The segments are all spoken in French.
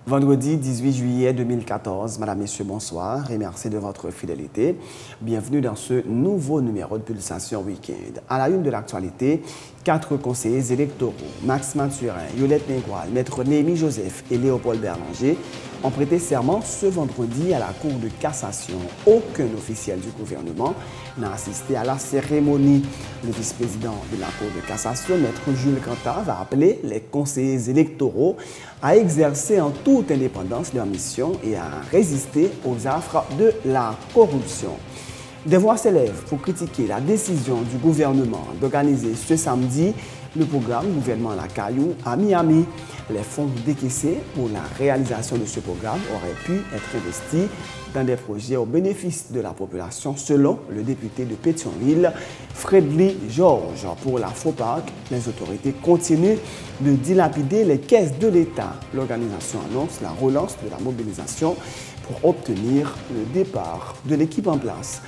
Vendredi 18 juillet 2014, Madame, Messieurs, bonsoir et merci de votre fidélité. Bienvenue dans ce nouveau numéro de Pulsation Week-end. À la une de l'actualité, 4 conseillers électoraux, Max Mathurin, Yolette Mengual, Maître Néhémie Joseph et Léopold Berlanger, ont prêté serment ce vendredi à la Cour de cassation. Aucun officiel du gouvernement n'a assisté à la cérémonie. Le vice-président de la Cour de cassation, Maître Jules Cantave, a appelé les conseillers électoraux à exercer en toute indépendance leur mission et à résister aux affres de la corruption. Des voix s'élèvent pour critiquer la décision du gouvernement d'organiser ce samedi le programme Gouvernement à la Caillou à Miami. Les fonds décaissés pour la réalisation de ce programme auraient pu être investis dans des projets au bénéfice de la population, selon le député de Pétionville, Fredly Georges. Pour la FOPAC, les autorités continuent de dilapider les caisses de l'État. L'organisation annonce la relance de la mobilisation pour obtenir le départ de l'équipe en place.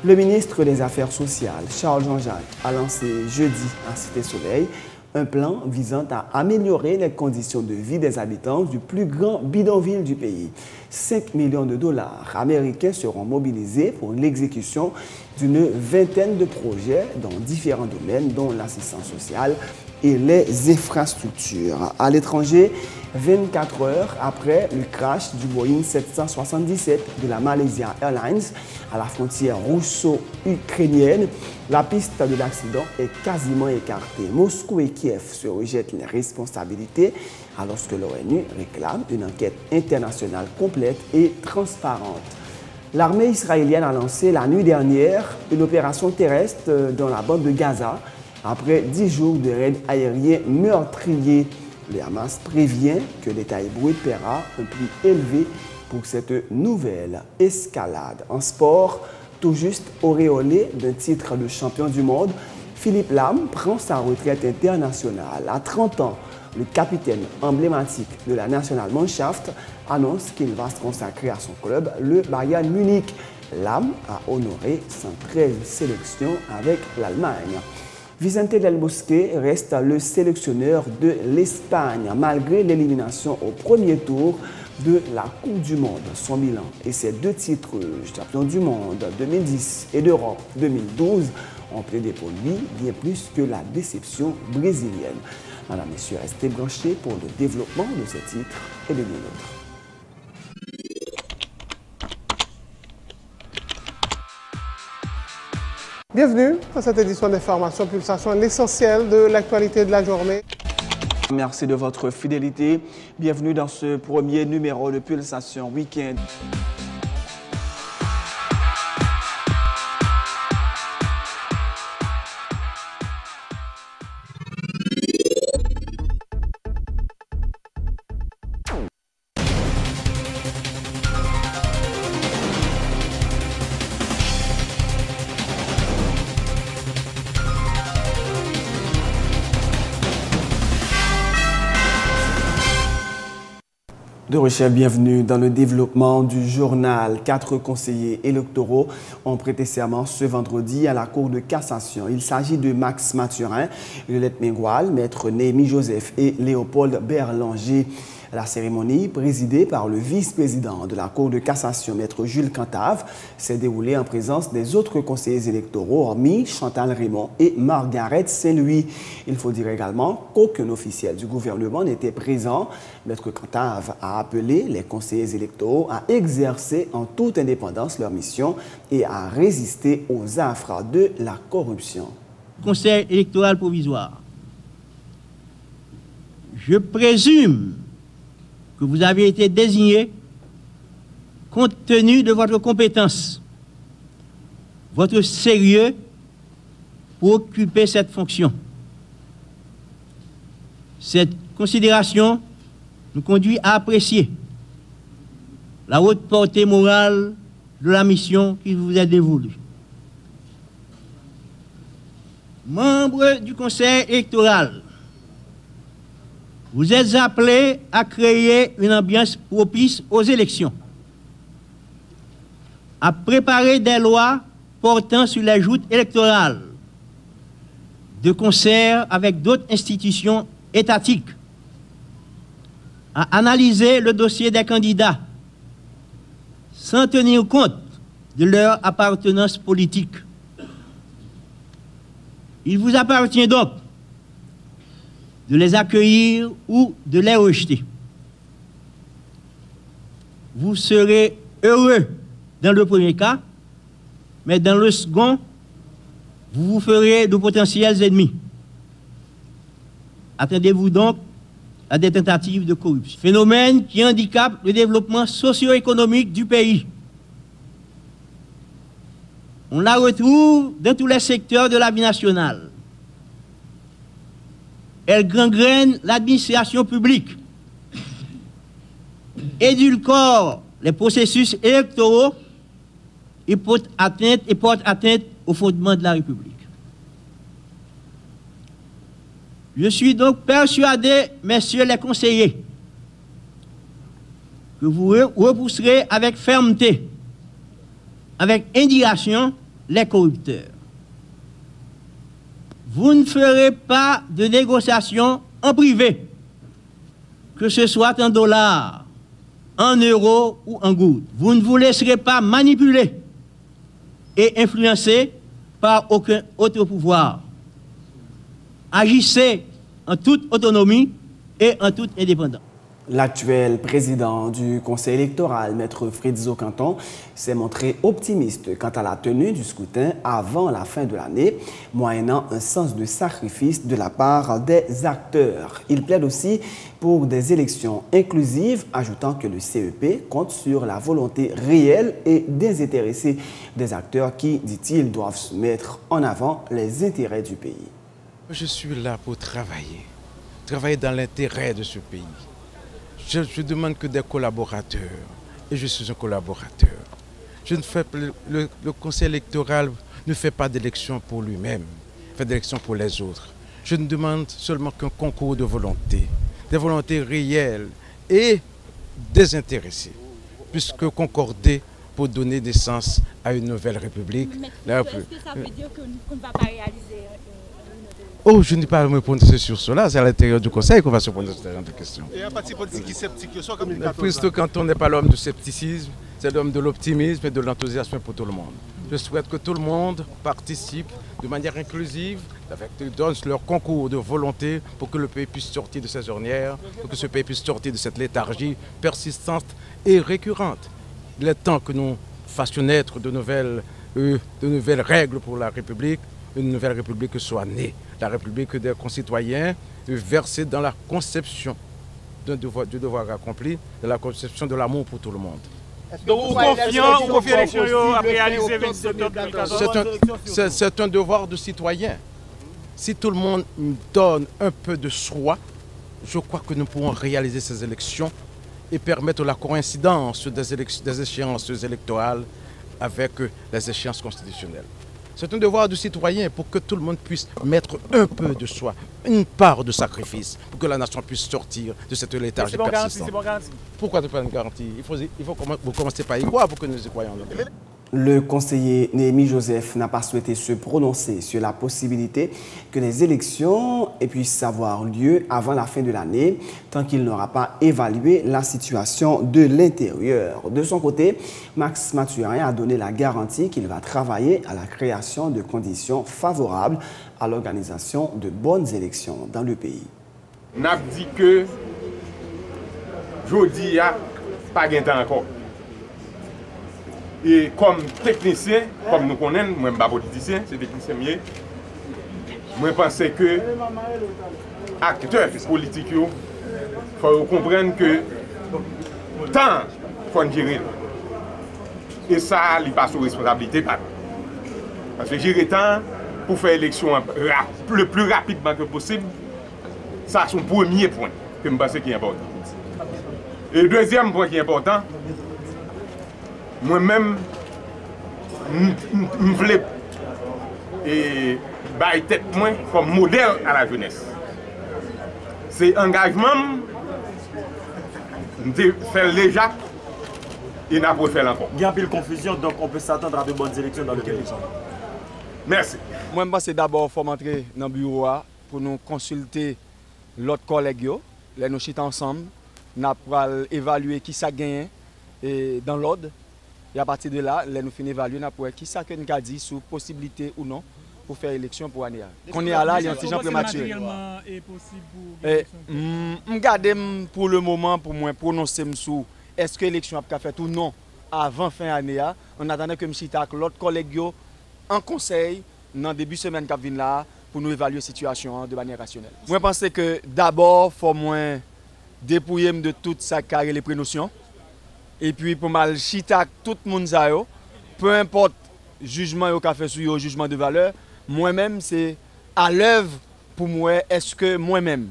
Le ministre des Affaires sociales, Charles Jean-Jacques, a lancé jeudi à Cité-Soleil un plan visant à améliorer les conditions de vie des habitants du plus grand bidonville du pays. 5 millions de dollars américains seront mobilisés pour l'exécution d'une vingtaine de projets dans différents domaines, dont l'assistance sociale et les infrastructures. À l'étranger, 24 heures après le crash du Boeing 777 de la Malaysia Airlines à la frontière russo-ukrainienne, la piste de l'accident est quasiment écartée. Moscou et Kiev se rejettent les responsabilités alors que l'ONU réclame une enquête internationale complète et transparente. L'armée israélienne a lancé la nuit dernière une opération terrestre dans la bande de Gaza après 10 jours de raids aériens meurtriers. Le Hamas prévient que l'État hébreu paiera un prix élevé pour cette nouvelle escalade. En sport, tout juste auréolé d'un titre de champion du monde, Philippe Lam prend sa retraite internationale. À 30 ans, le capitaine emblématique de la National Mannschaft annonce qu'il va se consacrer à son club, le Bayern Munich. Lam a honoré 113 sélections avec l'Allemagne. Vicente Del Bosque reste le sélectionneur de l'Espagne malgré l'élimination au premier tour de la Coupe du Monde. Son bilan et ses 2 titres, champion du monde 2010 et d'Europe 2012, ont plaidé pour lui bien plus que la déception brésilienne. Madame, Messieurs, restez branchés pour le développement de ces titres et de bien d'autres. Bienvenue à cette édition d'Information Pulsation, l'essentiel de l'actualité de la journée. Merci de votre fidélité. Bienvenue dans ce premier numéro de Pulsation Week-end. De recherche, bienvenue dans le développement du journal. 4 conseillers électoraux ont prêté serment ce vendredi à la Cour de cassation. Il s'agit de Max Mathurin, Yolette Mengual, Maître Néhémie Joseph et Léopold Berlanger. La cérémonie, présidée par le vice-président de la Cour de cassation, Maître Jules Cantave, s'est déroulée en présence des autres conseillers électoraux, hormis Chantal Raymond et Margaret Saint-Louis. Il faut dire également qu'aucun officiel du gouvernement n'était présent. Maître Cantave a appelé les conseillers électoraux à exercer en toute indépendance leur mission et à résister aux affres de la corruption. Conseil électoral provisoire. Je présume que vous avez été désigné compte tenu de votre compétence, votre sérieux pour occuper cette fonction. Cette considération nous conduit à apprécier la haute portée morale de la mission qui vous est dévolue. Membres du Conseil électoral, vous êtes appelés à créer une ambiance propice aux élections, à préparer des lois portant sur les joutes électorales, de concert avec d'autres institutions étatiques, à analyser le dossier des candidats sans tenir compte de leur appartenance politique. Il vous appartient donc de les accueillir ou de les rejeter. Vous serez heureux dans le premier cas, mais dans le second, vous vous ferez de potentiels ennemis. Attendez-vous donc à des tentatives de corruption. Phénomène qui handicape le développement socio-économique du pays. On la retrouve dans tous les secteurs de la vie nationale. Elle gangrène l'administration publique, édulcore les processus électoraux et porte atteinte au fondement de la République. Je suis donc persuadé, messieurs les conseillers, que vous repousserez avec fermeté, avec indignation, les corrupteurs. Vous ne ferez pas de négociations en privé, que ce soit en dollars, en euros ou en gouttes. Vous ne vous laisserez pas manipuler et influencer par aucun autre pouvoir. Agissez en toute autonomie et en toute indépendance. L'actuel président du Conseil électoral, Maître Fritzo Canton, s'est montré optimiste quant à la tenue du scrutin avant la fin de l'année, moyennant un sens de sacrifice de la part des acteurs. Il plaide aussi pour des élections inclusives, ajoutant que le CEP compte sur la volonté réelle et désintéressée des acteurs qui, dit-il, doivent mettre en avant les intérêts du pays. Je suis là pour travailler dans l'intérêt de ce pays. Je demande que des collaborateurs, et je suis un collaborateur. Je ne fais le Conseil électoral ne fait pas d'élection pour lui-même, il fait d'élection pour les autres. Je ne demande seulement qu'un concours de volonté, des volontés réelles et désintéressées, puisque concordées pour donner naissance à une nouvelle République. Est-ce que ça veut dire qu'on ne va pas réaliser Oh, je n'ai pas à me prononcer sur cela. C'est à l'intérieur du Conseil qu'on va se prononcer sur ce genre de questions. Et un parti politique qui est sceptique, comme une Puisque quand on n'est pas l'homme du scepticisme, c'est l'homme de l'optimisme et de l'enthousiasme pour tout le monde. Je souhaite que tout le monde participe de manière inclusive, donne leur concours de volonté pour que le pays puisse sortir de ces ornières, pour que ce pays puisse sortir de cette léthargie persistante et récurrente. Il est temps que nous fassions naître de nouvelles règles pour la République, une nouvelle République soit née. La République des concitoyens versée dans la conception du devoir accompli, dans la conception de l'amour pour tout le monde. Donc, vous confiez l'élection à réaliser 27 octobre 2014. C'est un devoir de citoyen. Si tout le monde donne un peu de soi, je crois que nous pourrons réaliser ces élections et permettre la coïncidence des échéances électorales avec les échéances constitutionnelles. C'est un devoir du citoyen pour que tout le monde puisse mettre un peu de soi, une part de sacrifice, pour que la nation puisse sortir de cette léthargie persistante. C'est bon garantie. Pourquoi ne pas une garantie? Il faut commencer par y croire pour que nous y croyons. Le conseiller Néhémie Joseph n'a pas souhaité se prononcer sur la possibilité que les élections puissent avoir lieu avant la fin de l'année, tant qu'il n'aura pas évalué la situation de l'intérieur. De son côté, Max Mathurin a donné la garantie qu'il va travailler à la création de conditions favorables à l'organisation de bonnes élections dans le pays. On a dit que jeudi, il n'y a pas de temps encore. Et comme technicien, comme nous connaissons, moi je ne suis pas politicien, c'est technicien mieux. Moi je pense que les acteurs politiques, il faut comprendre que le temps, il faut gérer. Et ça, il passe aux responsabilités. Parce que gérer le temps pour faire l'élection le plus rapidement que possible, ça c'est son premier point que je pense qui est important. Et le deuxième point qui est important, moi-même, je voulais bailler tête moi comme modèle à la jeunesse. C'est engagement, je fais déjà et n'a pas fait encore. Il y a un peu de confusion, donc on peut s'attendre à de bonnes élections dans le pays. Merci. Moi, je pense d'abord qu'il faut entrer dans le bureau pour nous consulter l'autre collègue, nous chiter ensemble nous allons évaluer qui ça gagne dans l'ordre. Et à partir de là, nous finissons évaluer qui ça que nous avons dit sur possibilité ou non pour faire élection pour l'année. Qu'on est là, il y a un petit gens prématuré. Je pour le moment, pour moi, prononcer sur est-ce que l'élection a fait ou non avant fin d'année. On attendait que je avec l'autre collègue en conseil dans le début de semaine qui vient là pour nous évaluer la situation de manière rationnelle. Moi, je pense que d'abord, il faut moins dépouiller de tout ça carré les prénotions. Et puis, pour mal chita tout le monde, peu importe le jugement qu'il a fait sur le jugement de valeur, moi-même, c'est à l'œuvre pour moi, est-ce que moi-même,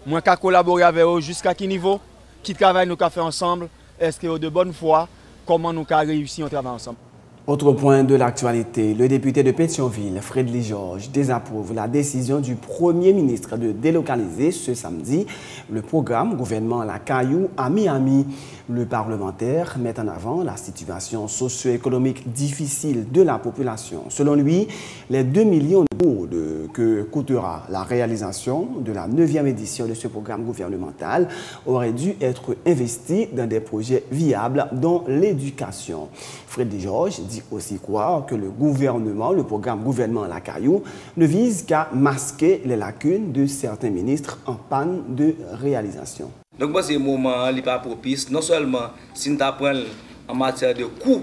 moi qui collaborer avec eux jusqu'à quel niveau, qui travaille nous fait ensemble, est-ce que de bonne foi, comment nous avons réussi à travailler ensemble. Autre point de l'actualité, le député de Pétionville, Frédéric Georges, désapprouve la décision du Premier ministre de délocaliser ce samedi le programme gouvernement La Caillou à Miami. Le parlementaire met en avant la situation socio-économique difficile de la population. Selon lui, les 2 millions d'euros que coûtera la réalisation de la 9e édition de ce programme gouvernemental auraient dû être investis dans des projets viables dont l'éducation. Frédéric Georges dit aussi croire que le gouvernement, le programme gouvernement La Caillou, ne vise qu'à masquer les lacunes de certains ministres en panne de réalisation. Donc, moi, c'est un moment qui n'est pas propice. Non seulement si nous apprenons en matière de coûts,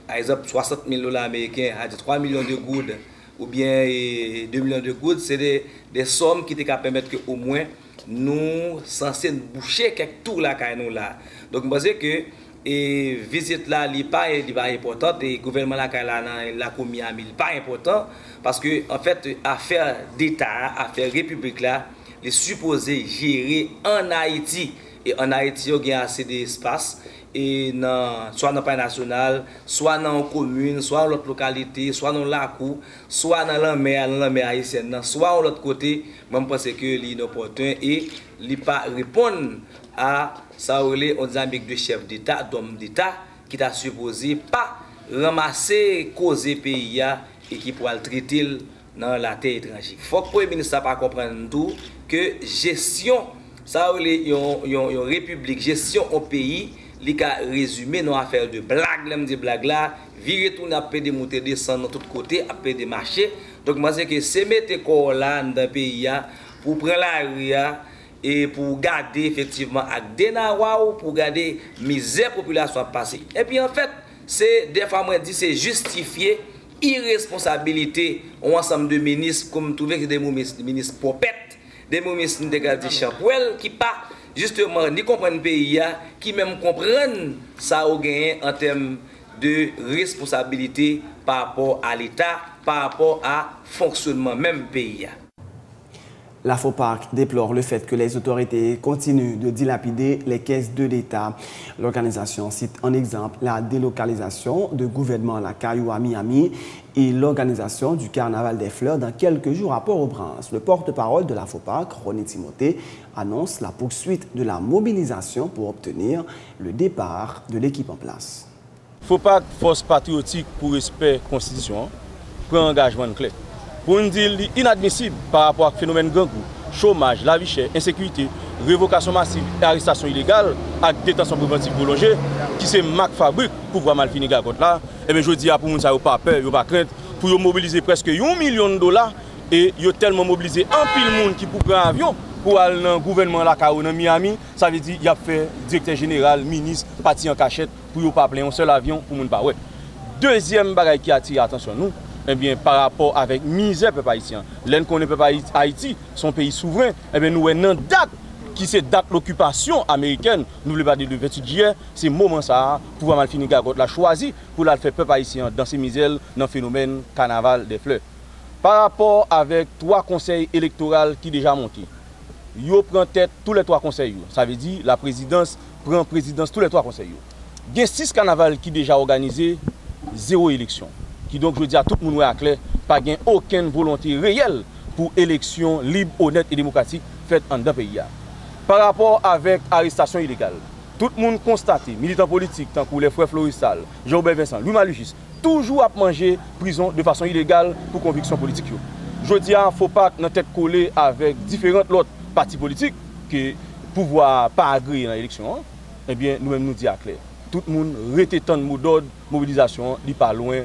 par exemple 60 000 $ américains à 3 millions de gouttes ou bien 2 millions de gouttes, c'est des sommes qui te permettent qu'au moins nous censés boucher quelques tours là. Donc, moi, c'est que et visite là n'est pas importante et le gouvernement la commis à mille pas important parce que en fait affaire d'État, affaire république là, est supposé gérer en Haïti et en Haïti il y a assez d'espace et soit dans le pays national, soit dans la commune, soit dans l'autre localité, soit dans la cour, soit dans la mer haïtienne, soit de l'autre côté, moi je pense que c'est inopportun et il pas répondre à ça on dynamique de chef d'État, d'homme d'État qui t'a supposé pas ramasser causer pays et qui pourra le traiter dans la terre étrangère. Il faut que le Premier ministre pas comprendre tout que gestion ça une république, gestion au pays, li ka résumé nos affaires de blague, là me dit blague là, virer tout n'a pas de monter descendre de tous côtés, après des marchés. Donc moi c'est que c'est mettre corps là dans le pays pour prendre la rue et pour garder effectivement avec des ou pour garder misère population passer. Et puis en fait, c'est des fois moi dit c'est justifier irresponsabilité un ensemble de ministres comme trouver que des ministres popettes, des ministres de Champouel qui pas justement ni comprennent le pays qui même comprennent ça au gain en termes de responsabilité par rapport à l'État, par rapport à fonctionnement même pays. La FOPAC déplore le fait que les autorités continuent de dilapider les caisses de l'État. L'organisation cite en exemple la délocalisation de gouvernement La Caillou à Miami et l'organisation du Carnaval des Fleurs dans quelques jours à Port-au-Prince. Le porte-parole de la FOPAC, René Timothée, annonce la poursuite de la mobilisation pour obtenir le départ de l'équipe en place. FOPAC, force patriotique pour respect de la Constitution, prend un engagement clair. Pour nous dire inadmissible par rapport au phénomène gangou, chômage, la vie chère, insécurité, révocation massive et arrestation illégale avec détention préventive prolongée, qui c'est marque fabrique pour voir mal finir contre là. Et bien je dis à pour nous ça pas peur, pas crainte pour mobiliser presque 1 million de dollars et ils ont tellement mobilisé un pile monde qui pour prendre un avion pour aller dans le gouvernement la Caillou dans Miami, ça veut dire qu'il y a fait directeur général, ministre, parti en cachette pour ne pas appeler un seul avion pour ne pas ouais. Deuxième bagaille qui attire l'attention nous. Eh bien, par rapport avec misère peuple haïtien, l'un qu'on est peuple Haïti, son pays souverain, eh bien, nous avons une date qui c'est date l'occupation américaine, nous le dire le 28 juillet, c'est moment ça pour mal finir la choisi pour la faire peuple haïtien dans ces misères, dans le phénomène carnaval des fleurs. Par rapport avec 3 conseils électoraux qui déjà montés, yo prend tête tous les 3 conseils, ça veut dire la présidence prend présidence tous les 3 conseils. Il y a 6 carnavals qui déjà organisés, 0 élection. Qui donc je dis à tout le monde à clair, pas gain aucune volonté réelle pour élection libre, honnête et démocratique faite en d'un pays. Par rapport avec arrestation illégale, tout le monde constate, militants politiques, tant que les frères Floristal, Jean-Robert Vincent, Louis Malugis, toujours à manger prison de façon illégale pour conviction politique. Je dis à faut pas dans tête collée avec différents autres partis politiques que pouvoir pas agréer dans l'élection, eh bien, nous-mêmes nous disons clair. Tout le monde rete tant de mot d'ordre, mobilisation, n'est pas loin,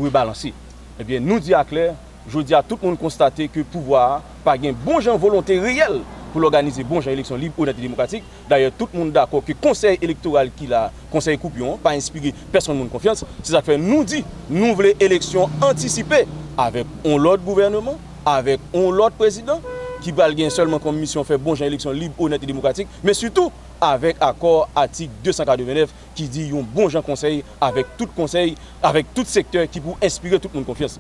rebalancer. Eh bien, nous disons clair, je dis à tout le monde constater que le pouvoir pas gain bon gens volonté réelle pour l'organiser bon gens élection libre, honnête et démocratique. D'ailleurs, tout le monde d'accord que le conseil électoral qu'il a, conseil Coupion, pas inspiré personne de confiance. C'est ça que fait nous dit, nous voulons élection anticipée avec l'autre gouvernement, avec l'autre président, qui va gagner seulement comme mission faire bon gens élection libre, honnête et démocratique, mais surtout avec accord article 289 qui dit un bon gens conseil avec tout secteur qui pour inspirer tout le monde confiance.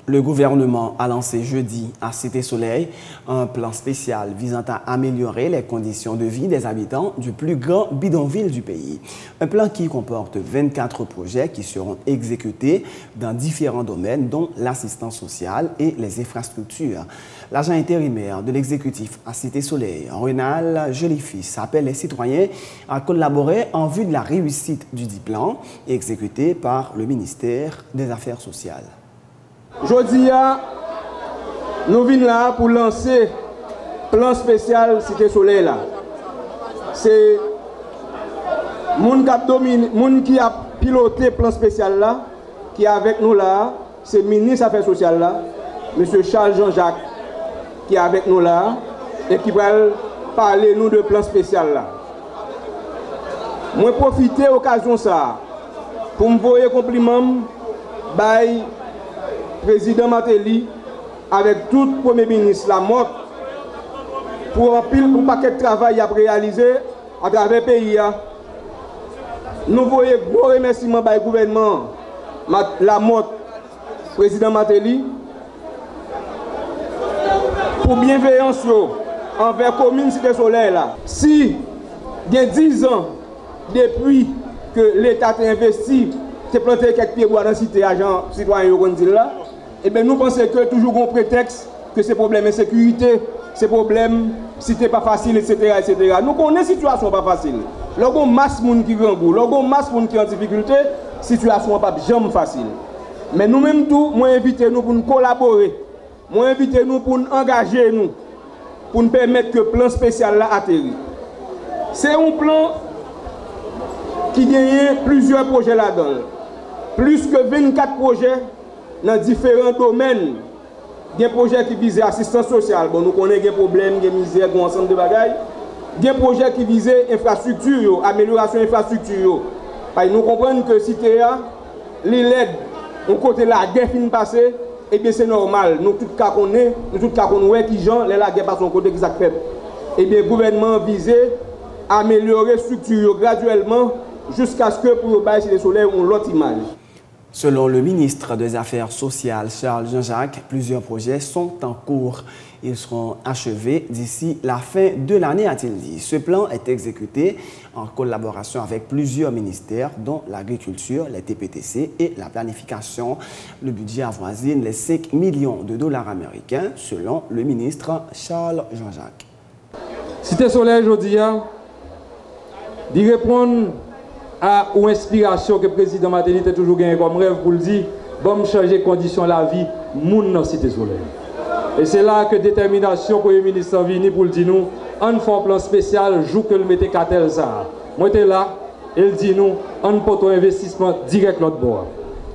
Le gouvernement a lancé jeudi à Cité-Soleil un plan spécial visant à améliorer les conditions de vie des habitants du plus grand bidonville du pays. Un plan qui comporte 24 projets qui seront exécutés dans différents domaines, dont l'assistance sociale et les infrastructures. L'agent intérimaire de l'exécutif à Cité-Soleil, Renal Jolifis, appelle les citoyens à collaborer en vue de la réussite du dit plan exécuté par le ministère des Affaires sociales. Aujourd'hui, nous venons là pour lancer le plan spécial Cité Soleil. C'est moun qui a piloté le plan spécial là, qui est avec nous là, c'est le ministre des Affaires sociales là, M. Charles Jean-Jacques, qui est avec nous là, et qui va parler nous de plan spécial là. Moi profiter de l'occasion ça pour me voyer compliment by président Matéli avec tout le premier ministre la mort pour un pile pour paquet de travail à réaliser à travers le pays. Nous voyons gros remerciements par le gouvernement la mort président Matéli pour bienveillance envers la commune Cité Soleil là. Si il y a 10 ans depuis que l'État a investi, c'est planter quelques pieds bois dans la cité agents citoyens là, et bien nous pensons que toujours un prétexte que ces problèmes de sécurité, ces problèmes, cité pas facile, etc. etc. Nous connaissons la situation pas facile. Lorsqu'on masse moun qui grand lorsqu'on masse moun qui en difficulté, situation pas jamais facile. Mais nous-mêmes tout, moi inviter nous pour nous collaborer, moi inviter nous pour nous engager nous, pour nous permettre que le plan spécial là atterrit. C'est un plan qui gagne plusieurs projets là-dedans. Plus que 24 projets dans différents domaines. Il y a des projets qui visent l'assistance sociale. Bon, nous connaissons des problèmes, des misères, des ensemble de bagailles. Il y a des projets qui visent l'infrastructure, amélioration de l'infrastructure. Nous comprenons que si l'aide, on côté la guerre fin passée, eh bien c'est normal. Nous tout cas connaissons, qui gens, la guerre passe son côté qui s'est fait. Eh bien le gouvernement vise à améliorer la structure graduellement jusqu'à ce que pour le bail Cité Soleil on l'autre image. Selon le ministre des Affaires sociales, Charles Jean-Jacques, plusieurs projets sont en cours. Ils seront achevés d'ici la fin de l'année, a-t-il dit. Ce plan est exécuté en collaboration avec plusieurs ministères, dont l'agriculture, les TPTC et la planification. Le budget avoisine les 5 millions de dollars américains, selon le ministre Charles Jean-Jacques. Cité Soleil, aujourd'hui, d'y répondre à une inspiration que le président Matéli a toujours gagné comme rêve pour le dire, bon changer les conditions de la vie, moun dans Cité Soleil. Et c'est là que détermination pour le ministre est venu pour le dire nous, on fait un plan spécial, joue que le mette cartel ça. Moi j'étais là, il dit nous, on peut un investissement direct l'autre bord.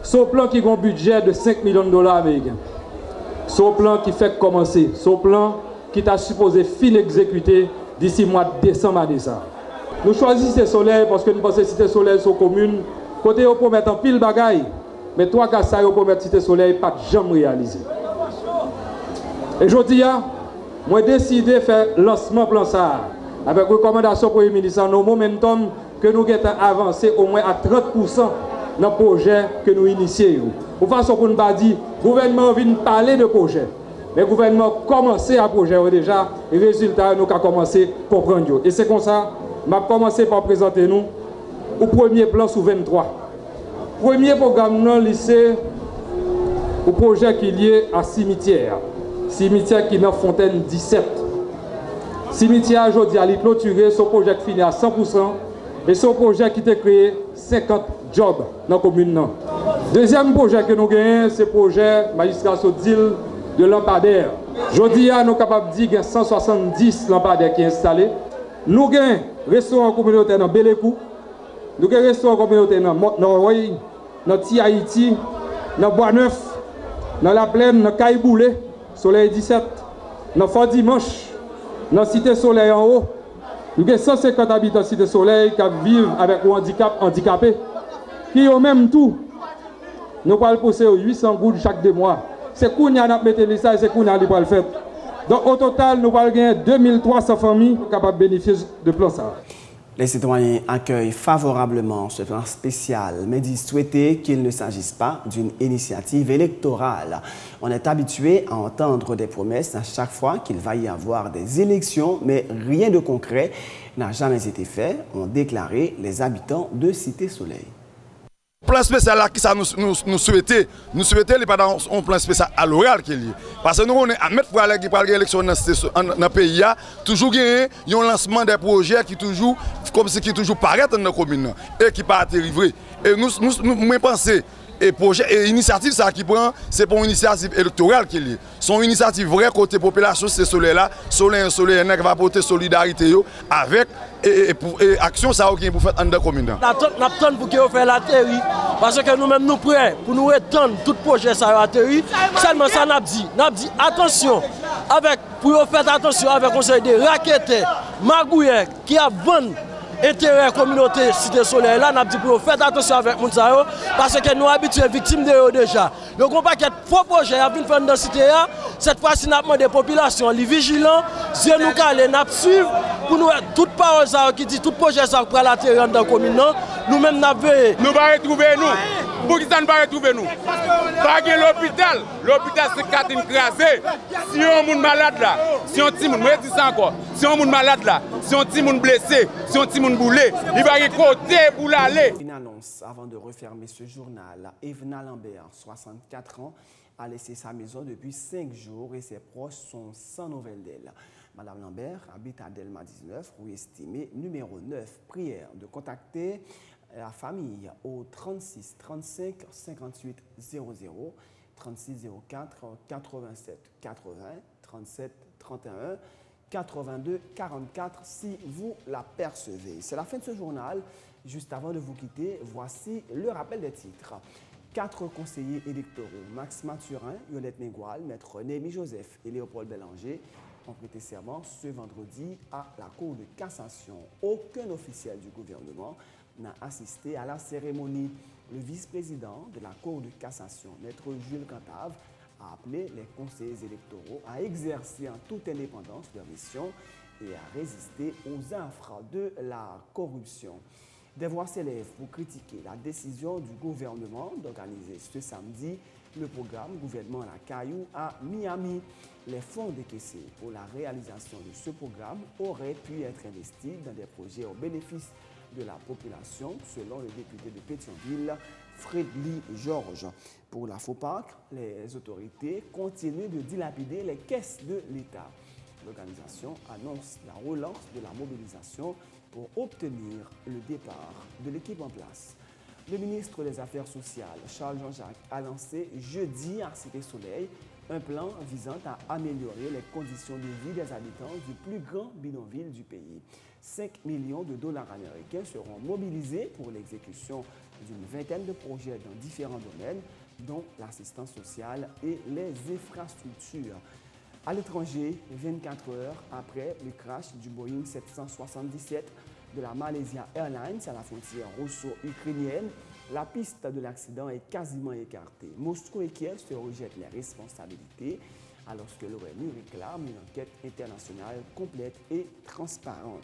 Ce plan qui a un budget de 5 millions de dollars américains. Ce plan qui fait commencer, ce plan qui t'a supposé fin exécuter d'ici le mois de décembre à décembre. Nous choisissons Cité Soleil parce que nous pensons que Cité Soleil sont communes. Côté on peut mettre en pile bagaille, mais trois cas ça on peut mettre Cité Soleil pas jamais réalisé. Et aujourd'hui, moi décidé de faire lancement plan ça avec recommandation pour le ministre dans momentum que nous avons avancé au moins à 30% dans le projet que nous initions. De façon pour ne pas dire, le gouvernement vient parler de projet. Mais le gouvernement a commencé à projet déjà, et le résultat, nous avons commencé à comprendre. Et c'est comme ça, je vais commencer par présenter nous au premier plan sous 23. Premier programme non lycée, au projet qui est lié à cimetière. Cimetière qui est dans Fontaine 17. Cimetière aujourd'hui a clôturé, son projet fini à 100%. Et son projet qui a créé 50 jobs dans la commune. Deuxième projet que nous gagnons, c'est le projet magistrat Sodil de lampadaire. Aujourd'hui, nous sommes capables de dire qu'il y a 170 lampadaires qui sont installés. Nous avons un restaurant communautaire dans Bélécou, nous avons un restaurant communautaire dans Norway, dans Haïti, dans Bois-Neuf, dans La Plaine, dans Caïboulé, Soleil 17, dans Fort Dimanche, dans Cité Soleil en haut. Nous avons 150 habitants de Cité Soleil qui vivent avec un handicap handicapé. Qui ont même tout. Nous allons pousser 800 gouttes chaque 2 mois. C'est qu'on y a mis ça et c'est qu'on y a le faire. Donc au total, nous allons gagner 2300 familles capables de bénéficier de plan ça. Les citoyens accueillent favorablement ce plan spécial, mais disent souhaiter qu'il ne s'agisse pas d'une initiative électorale. On est habitué à entendre des promesses à chaque fois qu'il va y avoir des élections, mais rien de concret n'a jamais été fait, ont déclaré les habitants de Cité Soleil. Plan spécial là qui ça nous souhaiter les pas dans un plan spécial à l'oral qui est lié parce que nous on est à mettre pour aller qui parler élection dans le pays là toujours gagner un lancement des projets qui toujours comme ce qui toujours paraître dans la commune et qui pas arriver et nous penser et projet et initiative ça qui prend c'est pour une initiative électorale qui est liée son initiative vraie côté population c'est soleil là soleil qui va porter solidarité avec et action ça pour faire dans la commune. N'attend pour que faire la théorie parce que nous-mêmes nous prêts pour nous étendre tout projet ça à théorie seulement ça n'a dit attention avec pour faire attention avec conseil de raquettes magouillères qui a vendu intérêt communauté Cité Soleil là n'a dit pour faire attention avec moun sa yo parce que nous habitués victimes de eux déjà. Donc on pas qu'il faux projet a venir faire dans cité là cette fois-ci n'a demandé population li vigilant yeux nous calé n'a suivre pour nous toute parole ça qui dit tout projet ça pour la terre dans commune nous même n'a veillé nous va retrouver nous pour qui ça ne va retrouver nous pas l'hôpital c'est Catherine crasé si on moun malade là si on petit moun moi dis ça encore si on moun malade là si on petit moun blessé si on petit moun boulé il va y côté pour l'aller. Une annonce avant de refermer ce journal. Evna Lambert, 64 ans, a laissé sa maison depuis 5 jours et ses proches sont sans nouvelles d'elle. Madame Lambert habite à Delma 19, rue estimée numéro 9. Prière de contacter la famille au 36 35 58 00 36 04 87 80 37 31 82 44 si vous l'apercevez. C'est la fin de ce journal. Juste avant de vous quitter, voici le rappel des titres. 4 conseillers électoraux, Max Mathurin, Yolette Mengual, Maître Némi Joseph et Léopold Bélanger, ont prêté serment ce vendredi à la Cour de cassation. Aucun officiel du gouvernement n'a assisté à la cérémonie. Le vice-président de la Cour de cassation, Maître Jules Cantave, a appelé les conseillers électoraux à exercer en toute indépendance leur mission et à résister aux affres de la corruption. Des voix s'élèvent pour critiquer la décision du gouvernement d'organiser ce samedi le programme Gouvernement à la Caillou à Miami. Les fonds décaissés pour la réalisation de ce programme auraient pu être investis dans des projets au bénéfice de la population, selon le député de Pétionville, Fredly Georges. Pour la FOPAC, les autorités continuent de dilapider les caisses de l'État. L'organisation annonce la relance de la mobilisation pour obtenir le départ de l'équipe en place. Le ministre des Affaires sociales, Charles Jean-Jacques, a lancé jeudi à Cité Soleil un plan visant à améliorer les conditions de vie des habitants du plus grand bidonville du pays. 5 millions de dollars américains seront mobilisés pour l'exécution d'une vingtaine de projets dans différents domaines, dont l'assistance sociale et les infrastructures. À l'étranger, 24 heures après le crash du Boeing 777 de la Malaysia Airlines à la frontière russo-ukrainienne, la piste de l'accident est quasiment écartée. Moscou et Kiev se rejettent les responsabilités alors que l'ONU réclame une enquête internationale complète et transparente.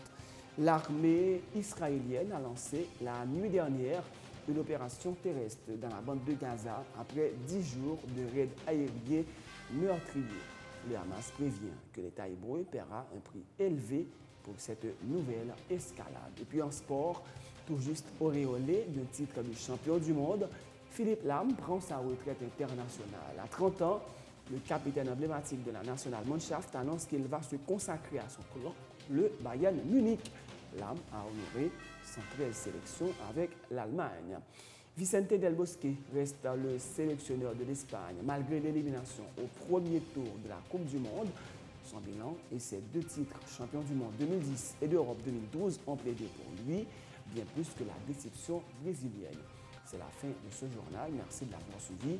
L'armée israélienne a lancé la nuit dernière une opération terrestre dans la bande de Gaza après 10 jours de raids aériens meurtriers. Le Hamas prévient que l'État hébreu paiera un prix élevé pour cette nouvelle escalade. Et puis en sport, tout juste auréolé d'un titre de champion du monde, Philippe Lam prend sa retraite internationale. À 30 ans, le capitaine emblématique de la National Mannschaft annonce qu'il va se consacrer à son club, le Bayern Munich. Lam a honoré 113 sélections avec l'Allemagne. Vicente Del Bosque reste le sélectionneur de l'Espagne malgré l'élimination au premier tour de la Coupe du Monde. son bilan et ses 2 titres, champion du monde 2010 et d'Europe 2012, ont plaidé pour lui, bien plus que la déception brésilienne. C'est la fin de ce journal. Merci de l'avoir suivi.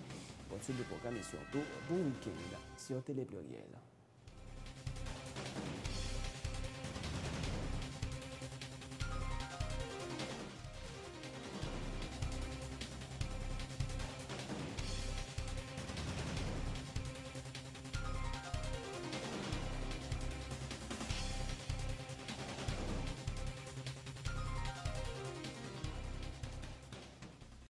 Bonne suite de programme et surtout, bon week-end sur Télé Pluriel.